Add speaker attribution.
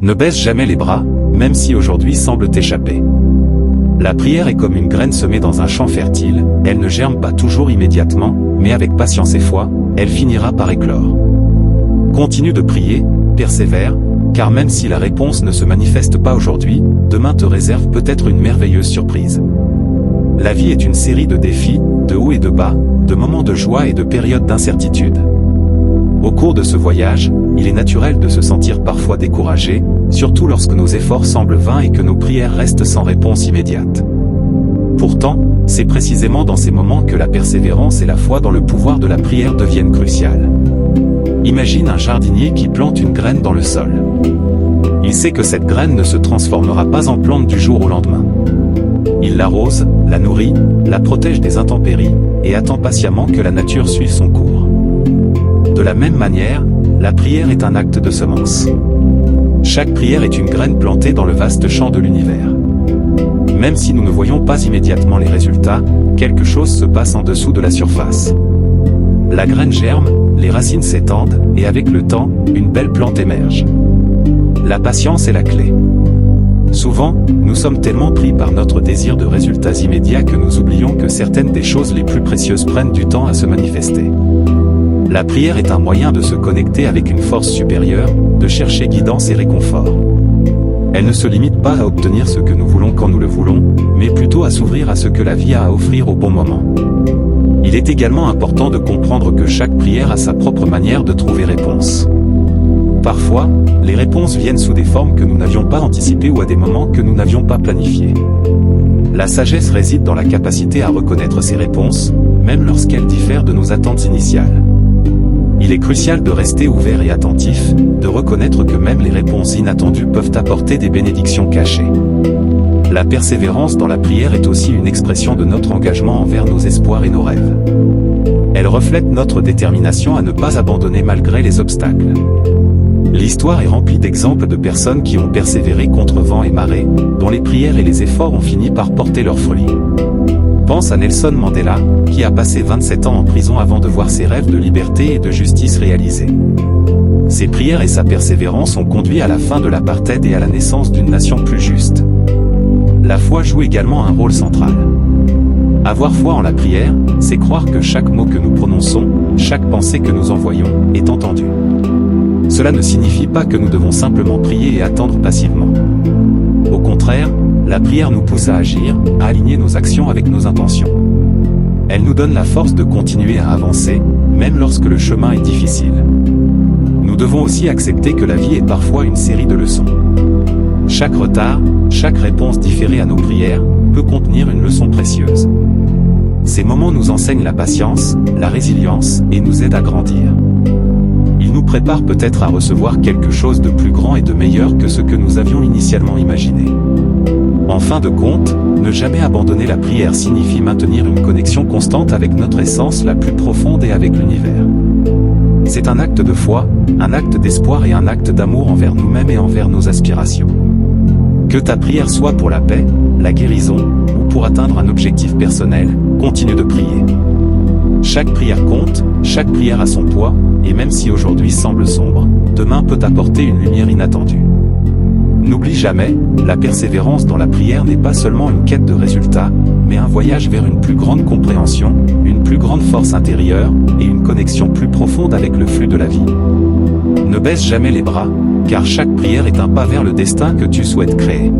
Speaker 1: Ne baisse jamais les bras, même si aujourd'hui semble t'échapper. La prière est comme une graine semée dans un champ fertile, elle ne germe pas toujours immédiatement, mais avec patience et foi, elle finira par éclore. Continue de prier, persévère, car même si la réponse ne se manifeste pas aujourd'hui, demain te réserve peut-être une merveilleuse surprise. La vie est une série de défis, de hauts et de bas, de moments de joie et de périodes d'incertitude. Au cours de ce voyage, il est naturel de se sentir parfois découragé, surtout lorsque nos efforts semblent vains et que nos prières restent sans réponse immédiate. Pourtant, c'est précisément dans ces moments que la persévérance et la foi dans le pouvoir de la prière deviennent cruciales. Imagine un jardinier qui plante une graine dans le sol. Il sait que cette graine ne se transformera pas en plante du jour au lendemain. Il l'arrose, la nourrit, la protège des intempéries, et attend patiemment que la nature suive son cours. De la même manière, la prière est un acte de semence. Chaque prière est une graine plantée dans le vaste champ de l'univers. Même si nous ne voyons pas immédiatement les résultats, quelque chose se passe en dessous de la surface. La graine germe, les racines s'étendent, et avec le temps, une belle plante émerge. La patience est la clé. Souvent, nous sommes tellement pris par notre désir de résultats immédiats que nous oublions que certaines des choses les plus précieuses prennent du temps à se manifester. La prière est un moyen de se connecter avec une force supérieure, de chercher guidance et réconfort. Elle ne se limite pas à obtenir ce que nous voulons quand nous le voulons, mais plutôt à s'ouvrir à ce que la vie a à offrir au bon moment. Il est également important de comprendre que chaque prière a sa propre manière de trouver réponse. Parfois, les réponses viennent sous des formes que nous n'avions pas anticipées ou à des moments que nous n'avions pas planifiés. La sagesse réside dans la capacité à reconnaître ces réponses, même lorsqu'elles diffèrent de nos attentes initiales. Il est crucial de rester ouvert et attentif, de reconnaître que même les réponses inattendues peuvent apporter des bénédictions cachées. La persévérance dans la prière est aussi une expression de notre engagement envers nos espoirs et nos rêves. Elle reflète notre détermination à ne pas abandonner malgré les obstacles. L'histoire est remplie d'exemples de personnes qui ont persévéré contre vent et marée, dont les prières et les efforts ont fini par porter leurs fruits. Pense à Nelson Mandela, qui a passé 27 ans en prison avant de voir ses rêves de liberté et de justice réalisés. Ses prières et sa persévérance ont conduit à la fin de l'apartheid et à la naissance d'une nation plus juste. La foi joue également un rôle central. Avoir foi en la prière, c'est croire que chaque mot que nous prononçons, chaque pensée que nous envoyons, est entendue. Cela ne signifie pas que nous devons simplement prier et attendre passivement. Au contraire, la prière nous pousse à agir, à aligner nos actions avec nos intentions. Elle nous donne la force de continuer à avancer, même lorsque le chemin est difficile. Nous devons aussi accepter que la vie est parfois une série de leçons. Chaque retard, chaque réponse différée à nos prières, peut contenir une leçon précieuse. Ces moments nous enseignent la patience, la résilience, et nous aident à grandir. Ils nous préparent peut-être à recevoir quelque chose de plus grand et de meilleur que ce que nous avions initialement imaginé. En fin de compte, ne jamais abandonner la prière signifie maintenir une connexion constante avec notre essence la plus profonde et avec l'univers. C'est un acte de foi, un acte d'espoir et un acte d'amour envers nous-mêmes et envers nos aspirations. Que ta prière soit pour la paix, la guérison, ou pour atteindre un objectif personnel, continue de prier. Chaque prière compte, chaque prière a son poids, et même si aujourd'hui semble sombre, demain peut apporter une lumière inattendue. N'oublie jamais, la persévérance dans la prière n'est pas seulement une quête de résultats, mais un voyage vers une plus grande compréhension, une plus grande force intérieure, et une connexion plus profonde avec le flux de la vie. Ne baisse jamais les bras, car chaque prière est un pas vers le destin que tu souhaites créer.